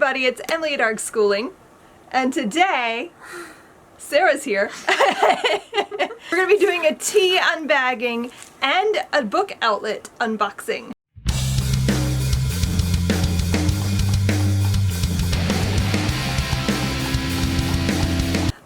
everybody, it's Emily at Arg Schooling, and today Sarah's here. We're going to be doing a tea unbagging and a book outlet unboxing.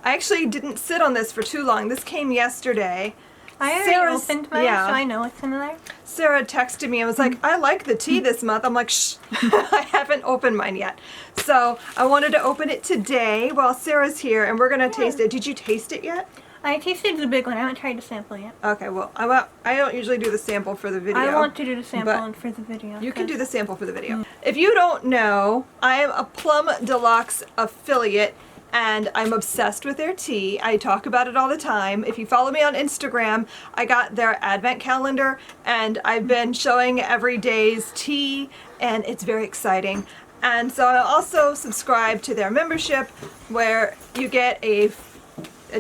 I actually didn't sit on this for too long. This came yesterday. I already opened mine, so I know what's in there. Sarah texted me and was like, I like the tea this month. I'm like, shh, I haven't opened mine yet. So I wanted to open it today while Sarah's here, and we're going to taste it. Did you taste it yet? I tasted the big one. I haven't tried the sample yet. Okay, well, I don't usually do the sample for the video. I want to do the sample for the video. You can do the sample for the video. If you don't know, I am a Plum Deluxe affiliate, and I'm obsessed with their tea. I talk about it all the time. If you follow me on Instagram, I got their advent calendar, and I've been showing every day's tea, and it's very exciting. And so I also subscribe to their membership, where you get a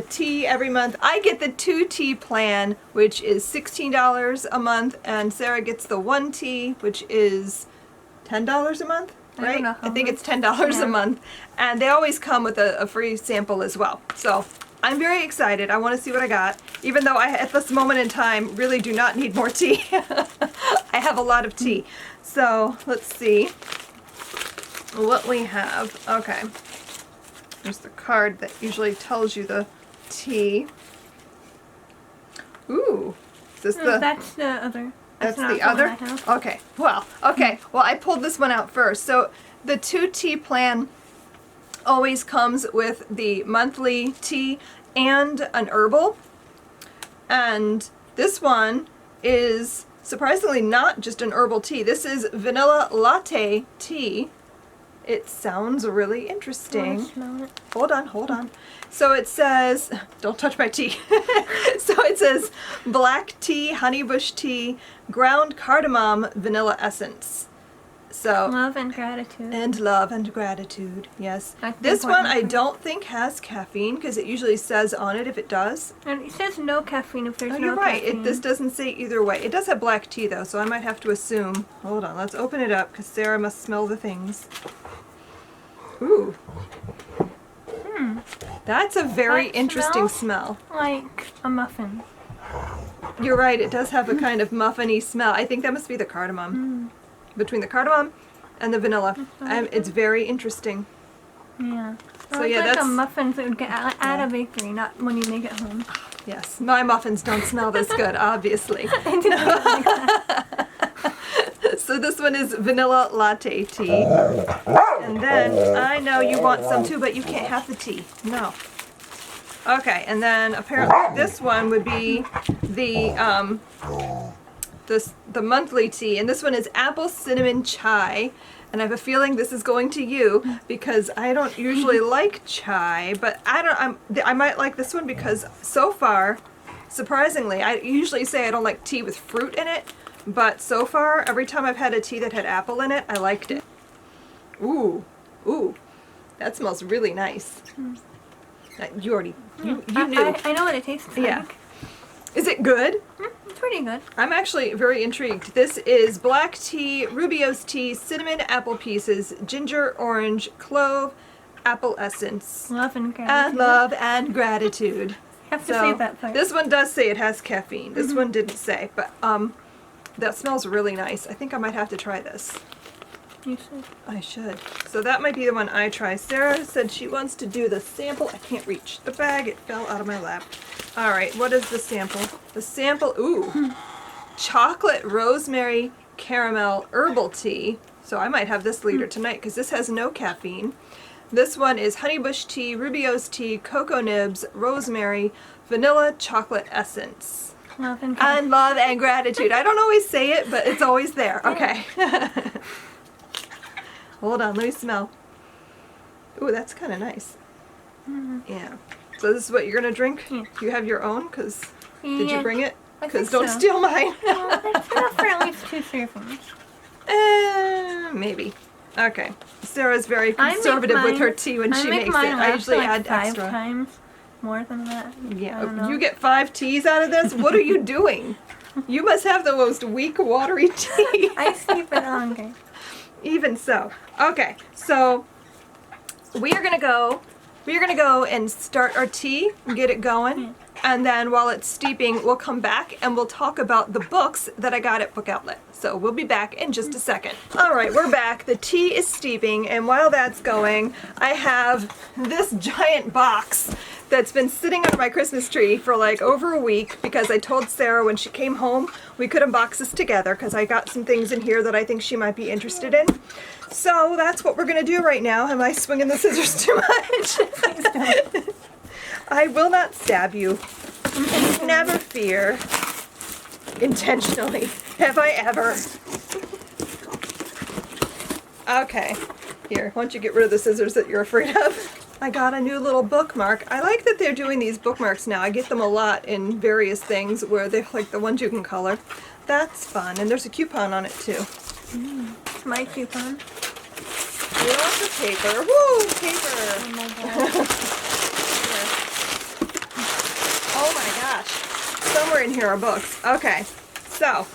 tea every month. I get the 2 tea plan, which is $16 a month, and Sarah gets the 1 tea, which is $10 a month. Right? I think it's $10 a month, and they always come with a free sample as well. So I'm very excited. I want to see what I got, even though I, at this moment in time, really do not need more tea. I have a lot of tea. So let's see what we have. Okay, there's the card that usually tells you the tea. Ooh, is this the? That's the other. That's the other? Okay. Well, I pulled this one out first. So the 2 tea plan always comes with the monthly tea and an herbal. And this one is surprisingly not just an herbal tea. This is vanilla latte tea. It sounds really interesting. I smell it. Hold on. So it says, don't touch my tea. So it says black tea, honeybush tea, ground cardamom, vanilla essence. So love and gratitude. And love and gratitude, yes. This one I don't think has caffeine, because it usually says on it if it does. And it says no caffeine if there's no You're right. caffeine. This doesn't say either way. It does have black tea though, so I might have to assume. Hold on, let's open it up, because Sarah must smell the things. Ooh. That's a very interesting smell. Like a muffin. You're right, it does have a kind of muffin-y smell. I think that must be the cardamom. Between the cardamom and the vanilla. It's very interesting. Yeah. So it's yeah, like that's a muffin that would get at a bakery, not when you make it home. Yes, my muffins don't smell this good, obviously. So this one is vanilla latte tea. And then, I know you want some too, but you can't have the tea. No. Okay, and then apparently this one would be the monthly tea, and this one is apple cinnamon chai. And I have a feeling this is going to you, because I don't usually like chai, but I might like this one because so far, surprisingly, I usually say I don't like tea with fruit in it, but so far, every time I've had a tea that had apple in it, I liked it. Ooh, that smells really nice. You already, you knew. I know what it tastes like. Yeah. Is it good? It's pretty good. I'm actually very intrigued. This is black tea, Rubio's tea, cinnamon apple pieces, ginger, orange, clove, apple essence. Love and gratitude. And love and gratitude. You have to say that part. This one does say it has caffeine. This one didn't say, but that smells really nice. I think I might have to try this. You should. I should. So that might be the one I try. Sarah said she wants to do the sample. I can't reach the bag. It fell out of my lap. All right, what is the sample? The sample, chocolate rosemary caramel herbal tea. So I might have this later tonight, because this has no caffeine. This one is honeybush tea, Rubio's tea, cocoa nibs, rosemary, vanilla chocolate essence. Love and gratitude. And love and gratitude. I don't always say it, but it's always there. Okay. Hold on, let me smell. Ooh, that's kind of nice. Yeah. So this is what you're going to drink? Yeah. Do you have your own? Did you bring it? I Because think don't so. steal mine. It's enough for at least 2 servings. Maybe. Okay. Sarah's very I make conservative with mine- her tea when I she make makes mine it. I last usually like add 5 extra. times more than that. I don't Yeah, know. you get 5 teas out of this? What are you doing? You must have the most weak, watery tea. I sleep it longer. Even so. Okay, so we are gonna go and start our tea and get it going. And then while it's steeping, we'll come back and we'll talk about the books that I got at Book Outlet. So we'll be back in just a second. All right, we're back. The tea is steeping, and while that's going, I have this giant box that's been sitting under my Christmas tree for like over a week because I told Sarah when she came home we could unbox this together because I got some things in here that I think she might be interested in. So that's what we're gonna do right now. Am I swinging the scissors too much? I will not stab you. Never fear. Intentionally. Have I ever? Okay. Here, why don't you get rid of the scissors that you're afraid of? I got a new little bookmark. I like that they're doing these bookmarks now. I get them a lot in various things where they're like the ones you can color. That's fun. And there's a coupon on it too. My coupon. Lots of paper. Woo! Paper! Oh my god. Here. Oh my gosh. Somewhere in here are books. Okay. So,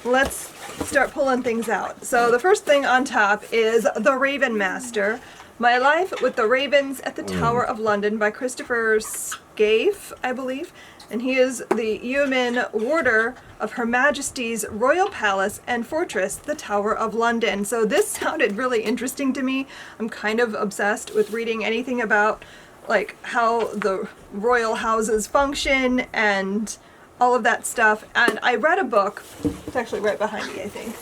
let's start pulling things out. So the first thing on top is The Raven Master. My Life with the Ravens at the Tower of London by Christopher Scaife, I believe. And he is the yeoman warder of Her Majesty's Royal Palace and Fortress, the Tower of London. So this sounded really interesting to me. I'm kind of obsessed with reading anything about like how the royal houses function and all of that stuff. And I read a book, it's actually right behind me, I think.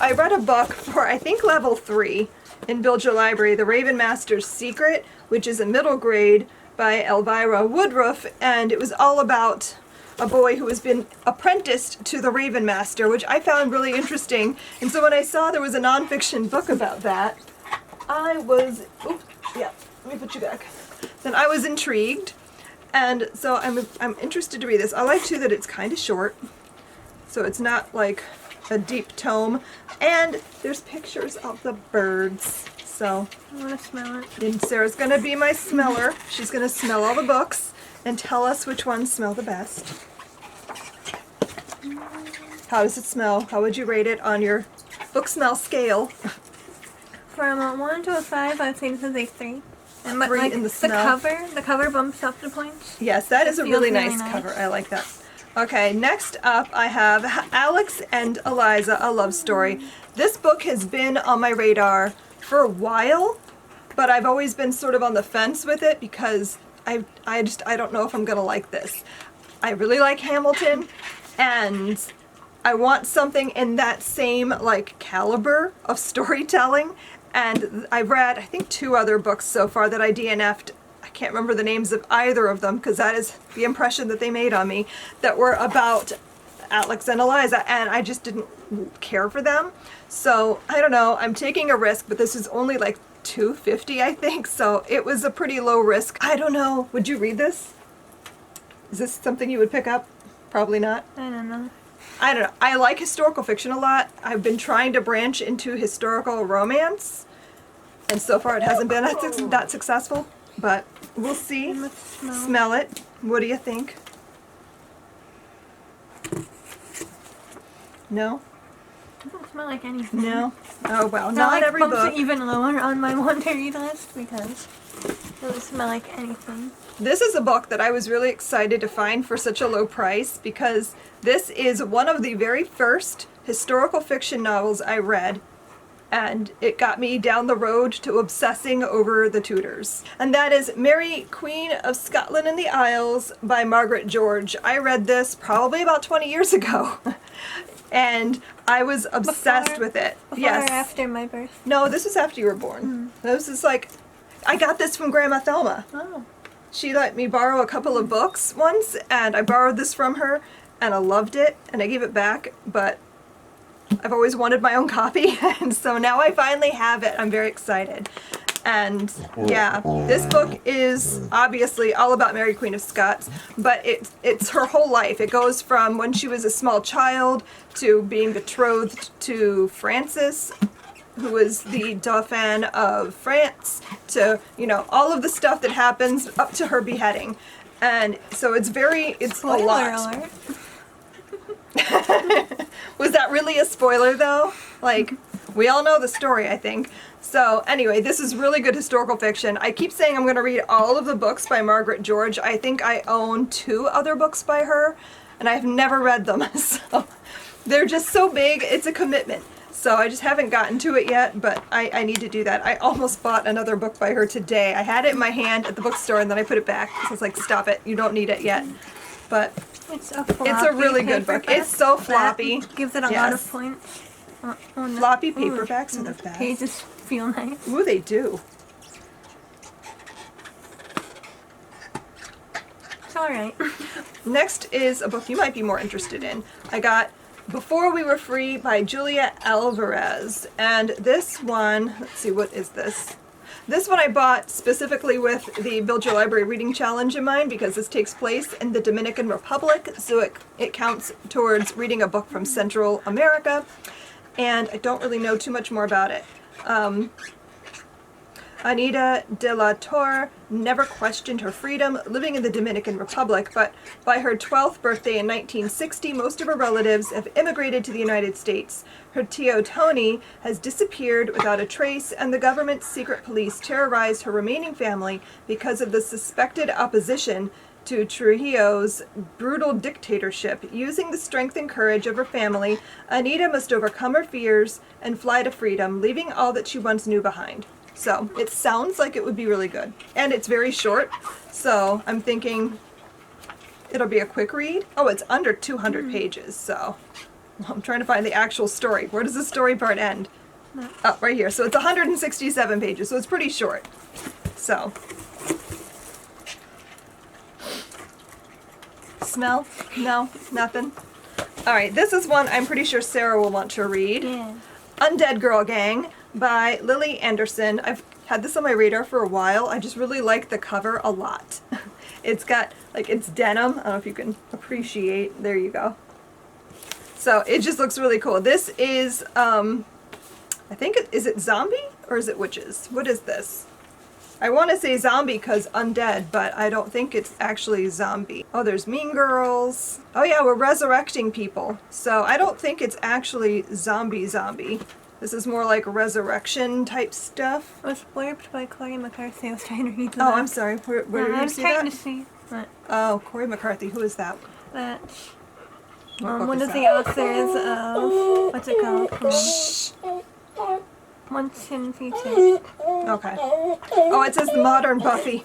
I read a book for, I think, level 3 in Build Your Library, The Raven Master's Secret, which is a middle grade by Elvira Woodruff, and it was all about a boy who has been apprenticed to the Raven Master, which I found really interesting. And so when I saw there was a nonfiction book about that, I was, oops, yeah, let me put you back. Then I was intrigued, and so I'm interested to read this. I like too that it's kind of short, so it's not like a deep tome, and there's pictures of the birds. So I want to smell it. and Sarah's gonna be my smeller. She's gonna smell all the books and tell us which ones smell the best. How does it smell? How would you rate it on your book smell scale? From a 1 to a 5, I'd say this is a 3. And but, 3 like, in the smell. the cover bumps up the points. Yes, that is a feels really really nice nice. cover. I like that. Okay, next up I have Alex and Eliza, A Love Story. This book has been on my radar for a while, but I've always been sort of on the fence with it because I don't know if I'm gonna like this. I really like Hamilton, and I want something in that same like caliber of storytelling. And I read, I think, 2 other books so far that I DNF'd. I can't remember the names of either of them because that is the impression that they made on me, that were about Alex and Eliza, and I just didn't care for them. So I don't know, I'm taking a risk, but this is only like $2.50, I think, so it was a pretty low risk. I don't know, would you read this? Is this something you would pick up? Probably not. I don't know. I don't know. I like historical fiction a lot. I've been trying to branch into historical romance, and so far it hasn't been that successful, but we'll see. Let's smell. Smell it. What do you think? No? It doesn't smell like anything. No? Oh, well, So not like every bumps book. it even lower on my want to read list because it doesn't smell like anything. This is a book that I was really excited to find for such a low price because this is one of the very first historical fiction novels I read, and it got me down the road to obsessing over the Tudors. And that is Mary, Queen of Scotland and the Isles by Margaret George. I read this probably about 20 years ago, and I was obsessed with it. Before Yes. or after my birth? No, this is after you were born. This is like, I got this from Grandma Thelma. Oh. She let me borrow a couple of books once, and I borrowed this from her, and I loved it, and I gave it back, but I've always wanted my own copy, and so now I finally have it. I'm very excited. And yeah, this book is obviously all about Mary, Queen of Scots, but it's her whole life. It goes from when she was a small child to being betrothed to Francis, who was the Dauphin of France, to, you know, all of the stuff that happens up to her beheading. And so it's a Spoiler lot. alert. Was that really a spoiler though? Like, we all know the story, I think. So anyway, this is really good historical fiction. I keep saying I'm going to read all of the books by Margaret George. I think I own 2 other books by her, and I've never read them. So they're just so big, it's a commitment. So I just haven't gotten to it yet, but I need to do that. I almost bought another book by her today. I had it in my hand at the bookstore, and then I put it back. So I was like, stop it, you don't need it yet. But It's a floppy it's a really good book. paperback. It's so That floppy. gives it a lot Yes. of points. On the- Floppy ooh, paperbacks are the the best. pages feel nice. Ooh, they do. It's alright. Next is a book you might be more interested in. I got Before We Were Free by Julia Alvarez. And this one, let's see, what is this? This one I bought specifically with the Build Your Library Reading Challenge in mind because this takes place in the Dominican Republic, so it counts towards reading a book from Central America. And I don't really know too much more about it. Anita de la Torre never questioned her freedom living in the Dominican Republic, but by her 12th birthday in 1960, most of her relatives have immigrated to the United States. Her Tio Tony has disappeared without a trace, and the government's secret police terrorized her remaining family because of the suspected opposition to Trujillo's brutal dictatorship. Using the strength and courage of her family, Anita must overcome her fears and fly to freedom, leaving all that she once knew behind. So it sounds like it would be really good. And it's very short, so I'm thinking it'll be a quick read. Oh, it's under 200 pages, so I'm trying to find the actual story. Where does the story part end? Oh, right here. So it's 167 pages, so it's pretty short. So, smell? No, nothing. All right, this is one I'm pretty sure Sarah will want to read. Yeah. Undead Girl Gang by Lily Anderson. I've had this on my radar for a while. I just really like the cover a lot. It's got, like, it's denim. I don't know if you can appreciate. There you go. So it just looks really cool. This is, I think, is it zombie or is it witches? What is this? I want to say zombie because undead, but I don't think it's actually zombie. Oh, there's Mean Girls. Oh yeah, we're resurrecting people. So I don't think it's actually zombie. This is more like resurrection type stuff. It was blurbed by Corey McCarthy. I was trying to read Oh, I'm sorry. Where did I you was see trying that? to see what Oh, Corey McCarthy. Who is that? that's What book one is of the that? authors of what's it called? Once in Future. Okay. Oh, it says the modern Buffy.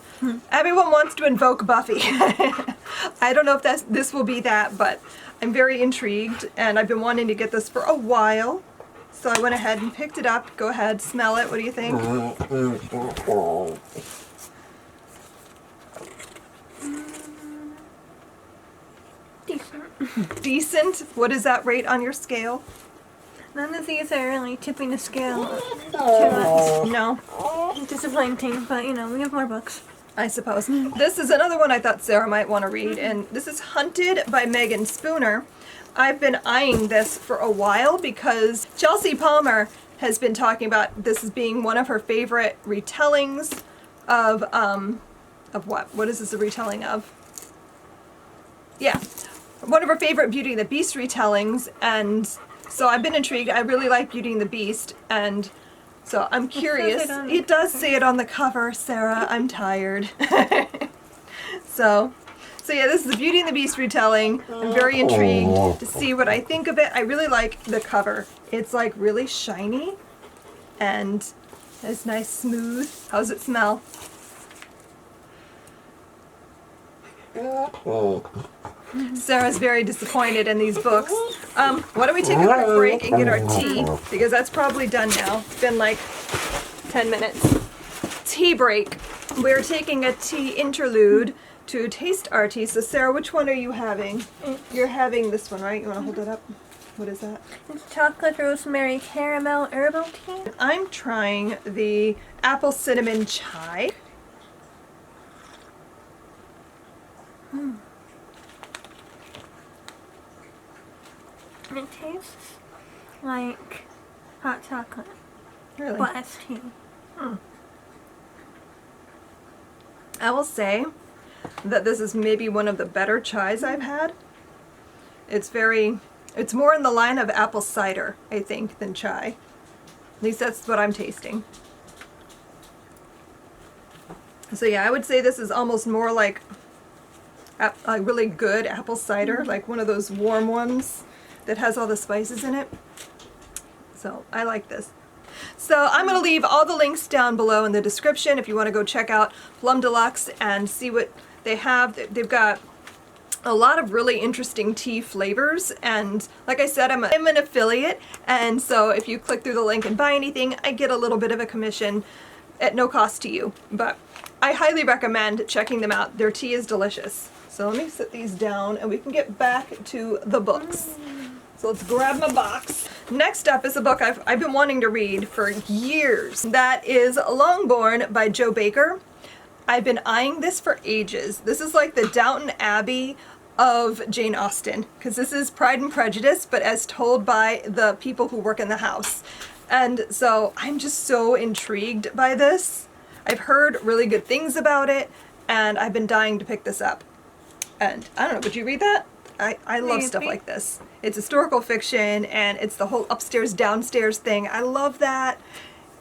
Everyone wants to invoke Buffy. I don't know if this will be that, but I'm very intrigued, and I've been wanting to get this for a while. So I went ahead and picked it up. Go ahead, smell it. What do you think? Decent. Decent. What is that rate on your scale? None of these are really tipping the scale too much. No, Disappointing, but you know, we have more books. I suppose. This is another one I thought Sarah might want to read, and this is Hunted by Megan Spooner. I've been eyeing this for a while because Chelsea Palmer has been talking about this as being one of her favorite retellings of what? What is this a retelling of? Yeah, one of her favorite Beauty and the Beast retellings, and so I've been intrigued. I really like Beauty and the Beast, and so I'm curious. It does say it on the cover, Sarah. I'm tired. So yeah, this is the Beauty and the Beast retelling. I'm very intrigued to see what I think of it. I really like the cover. It's like really shiny and it's nice smooth. How's it smell? Sarah's very disappointed in these books. Why don't we take a quick break and get our tea, because that's probably done now. It's been like 10 minutes. Tea break. We're taking a tea interlude to taste our tea. So Sarah, which one are you having? You're having this one, right? You want to hold it up? What is that? It's chocolate rosemary caramel herbal tea. I'm trying the apple cinnamon chai. It tastes like hot chocolate, Really? but iced tea. I will say that this is maybe one of the better chais I've had. It's more in the line of apple cider, I think, than chai. At least that's what I'm tasting. So yeah, I would say this is almost more like a really good apple cider, like one of those warm ones that has all the spices in it. So I like this. So I'm going to leave all the links down below in the description if you want to go check out Plum Deluxe and see what they have. They've got a lot of really interesting tea flavors, and like I said, I'm an affiliate, and so if you click through the link and buy anything, I get a little bit of a commission at no cost to you. But I highly recommend checking them out. Their tea is delicious. So let me set these down and we can get back to the books. So let's grab my box. Next up is a book I've been wanting to read for years. That is Longbourn by Jo Baker. I've been eyeing this for ages. This is like the Downton Abbey of Jane Austen, because this is Pride and Prejudice, but as told by the people who work in the house. And so I'm just so intrigued by this. I've heard really good things about it, and I've been dying to pick this up. And I don't know, would you read that? I love stuff like this. It's historical fiction, and it's the whole upstairs downstairs thing. I love that.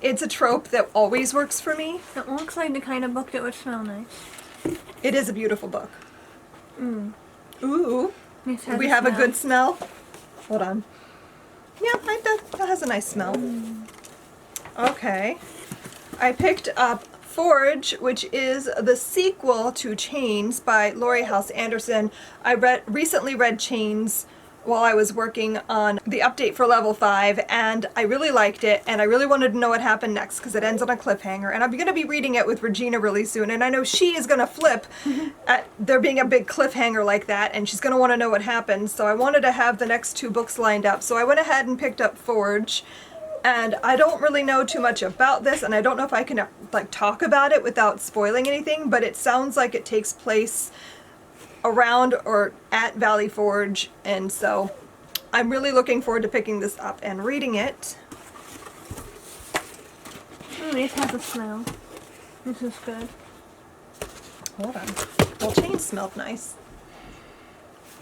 It's a trope that always works for me. It looks like the kind of book that would smell nice. It is a beautiful book. Ooh. This Do has we have a good smell? Hold on. Yeah, that has a nice smell. Okay. I picked up Forge, which is the sequel to Chains by Laurie Halse Anderson. I recently read Chains while I was working on the update for level 5, and I really liked it, and I really wanted to know what happened next because it ends on a cliffhanger, and I'm going to be reading it with Regina really soon, and I know she is going to flip at there being a big cliffhanger like that, and she's going to want to know what happens, so I wanted to have the next 2 books lined up, so I went ahead and picked up Forge. And I don't really know too much about this, and I don't know if I can like talk about it without spoiling anything, but it sounds like it takes place around or at Valley Forge, and so I'm really looking forward to picking this up and reading it. This has a smell. This is good. Hold on. Well, Chains smelled nice.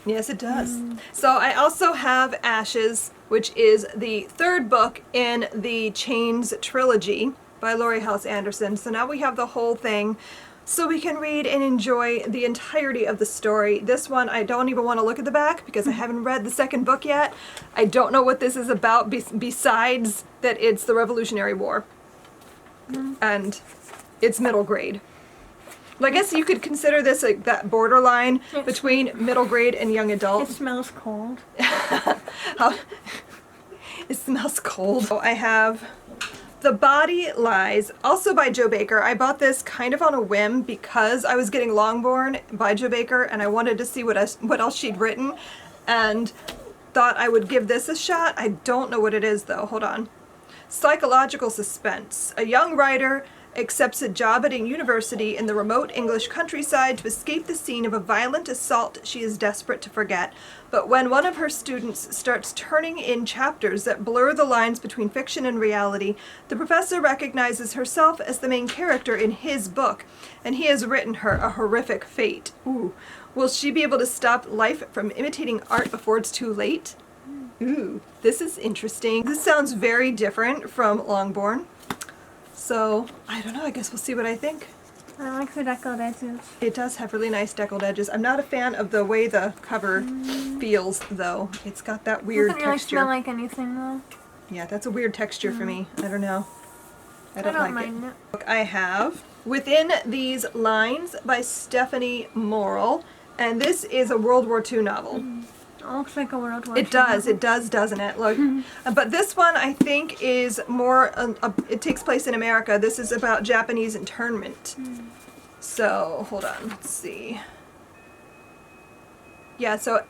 Yes, it does. So I also have Ashes, which is the 3rd book in the Chains trilogy by Laurie Halse Anderson. So now we have the whole thing, so we can read and enjoy the entirety of the story. This one, I don't even want to look at the back because I haven't read the 2nd book yet. I don't know what this is about besides that it's the Revolutionary War. And it's middle grade. Well, I guess you could consider this like that borderline between middle grade and young adult. It smells cold. It smells cold. So I have The Body Lies, also by Jo Baker. I bought this kind of on a whim because I was getting Longbourn by Jo Baker and I wanted to see what else she'd written, and thought I would give this a shot. I don't know what it is though. Hold on. Psychological suspense. A young writer accepts a job at a university in the remote English countryside to escape the scene of a violent assault she is desperate to forget. But when one of her students starts turning in chapters that blur the lines between fiction and reality, the professor recognizes herself as the main character in his book, and he has written her a horrific fate. Ooh. Will she be able to stop life from imitating art before it's too late? Ooh, this is interesting. This sounds very different from Longbourn. So, I don't know, I guess we'll see what I think. I like the deckled edges. It does have really nice deckled edges. I'm not a fan of the way the cover feels, though. It's got that weird Doesn't really texture. smell like anything though. Yeah, that's a weird texture for me. I don't know. I don't like mind it. Book I have Within These Lines by Stephanie Morrill, and this is a World War II novel. It looks like a World War It does, doesn't it? Look, but this one I think is more. It takes place in America. This is about Japanese internment. So hold on, let's see. Yeah, so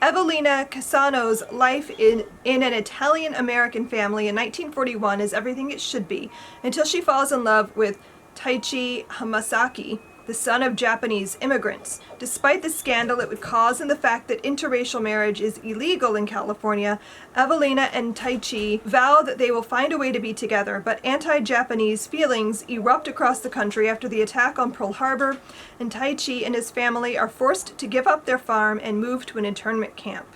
Evelina Cassano's life in an Italian-American family in 1941 is everything it should be until she falls in love with Taichi Hamasaki, the son of Japanese immigrants. Despite the scandal it would cause and the fact that interracial marriage is illegal in California, Evelina and Taichi vow that they will find a way to be together, but anti-Japanese feelings erupt across the country after the attack on Pearl Harbor, and Taichi and his family are forced to give up their farm and move to an internment camp.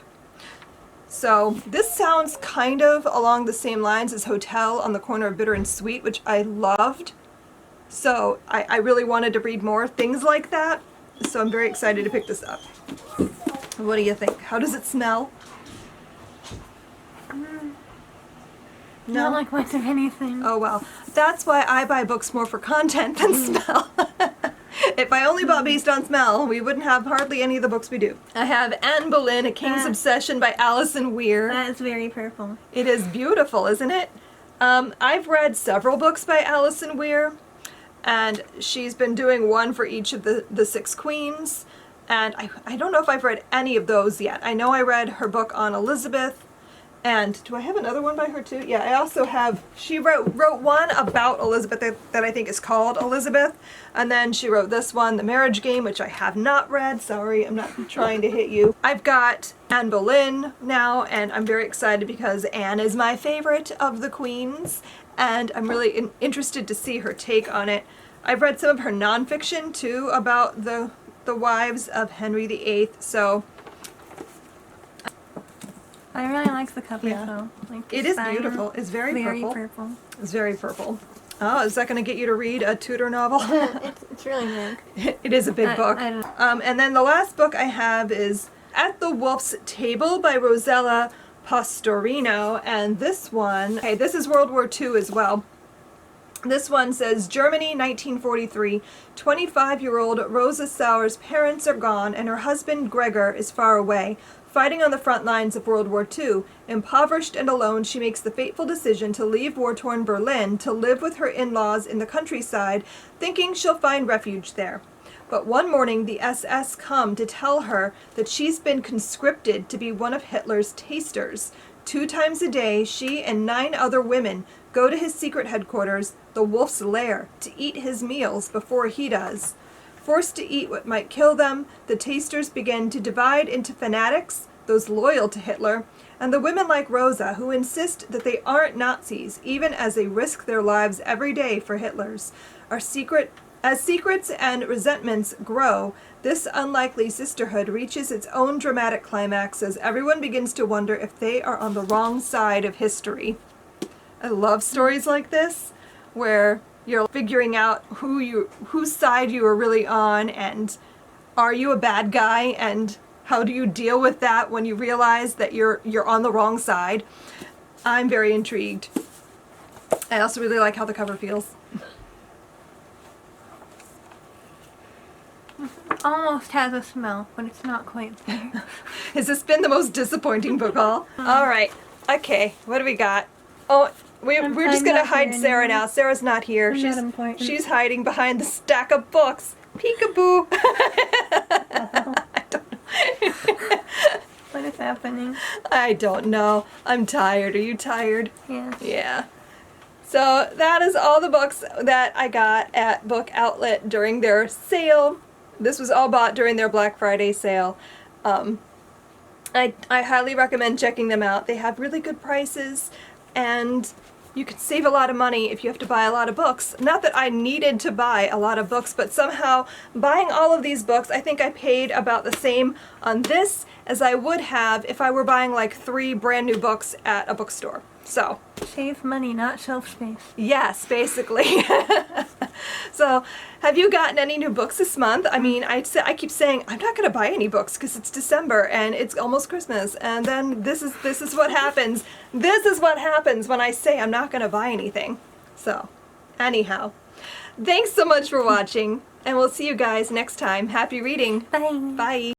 So this sounds kind of along the same lines as Hotel on the Corner of Bitter and Sweet, which I loved. So I really wanted to read more things like that. So I'm very excited to pick this up. What do you think? How does it smell? Not like much of anything. Oh well, that's why I buy books more for content than smell. If I only bought based on smell, we wouldn't have hardly any of the books we do. I have Anne Boleyn, A King's Obsession by Alison Weir. That is very purple. It is beautiful, isn't it? I've read several books by Alison Weir, and she's been doing one for each of the six queens, and I don't know if I've read any of those yet. I know I read her book on Elizabeth, and do I have another one by her too? Yeah, I also have, she wrote one about Elizabeth that I think is called Elizabeth, and then she wrote this one, The Marriage Game, which I have not read. Sorry, I'm not trying to hit you. I've got Anne Boleyn now, and I'm very excited because Anne is my favorite of the queens, and I'm really interested to see her take on it. I've read some of her nonfiction too about the wives of Henry VIII, so I really like the cover Yeah. though. Like the it is spine, beautiful. It's very purple. purple. It's very purple. Oh, is that going to get you to read a Tudor novel? It's really big. It is a big book. I don't- And then the last book I have is At the Wolf's Table by Rosella Pastorino. And this one, okay, this is World War II as well. This one says, Germany, 1943. 25-year-old Rosa Sauer's parents are gone and her husband Gregor is far away, fighting on the front lines of World War II. Impoverished and alone, she makes the fateful decision to leave war-torn Berlin to live with her in-laws in the countryside, thinking she'll find refuge there. But one morning, the SS come to tell her that she's been conscripted to be one of Hitler's tasters. 2 times a day, she and 9 other women go to his secret headquarters, the Wolf's Lair, to eat his meals before he does. Forced to eat what might kill them, the tasters begin to divide into fanatics, those loyal to Hitler, and the women like Rosa, who insist that they aren't Nazis, even as they risk their lives every day for Hitler's. As secrets and resentments grow, this unlikely sisterhood reaches its own dramatic climax as everyone begins to wonder if they are on the wrong side of history. I love stories like this, where you're figuring out whose side you are really on, and are you a bad guy, and how do you deal with that when you realize that you're on the wrong side. I'm very intrigued. I also really like how the cover feels. Almost has a smell, but it's not quite there. Has this been the most disappointing book haul? All right. Okay. What do we got? Oh, we're just I'm gonna not hide here Sarah anymore. now. Sarah's not here. I'm not important. She's hiding behind the stack of books. Peekaboo. What is happening? I don't know. I'm tired. Are you tired? Yes. Yeah. So that is all the books that I got at Book Outlet during their sale. This was all bought during their Black Friday sale. I highly recommend checking them out. They have really good prices, and you could save a lot of money if you have to buy a lot of books. Not that I needed to buy a lot of books, but somehow buying all of these books, I think I paid about the same on this as I would have if I were buying like 3 brand new books at a bookstore. So, Save money, not shelf space. yes, basically. So, have you gotten any new books this month? I mean, I keep saying I'm not going to buy any books because it's December and it's almost Christmas, and then this is what happens. This is what happens when I say I'm not going to buy anything. So, anyhow, thanks so much for watching, and we'll see you guys next time. Happy reading. Bye. Bye.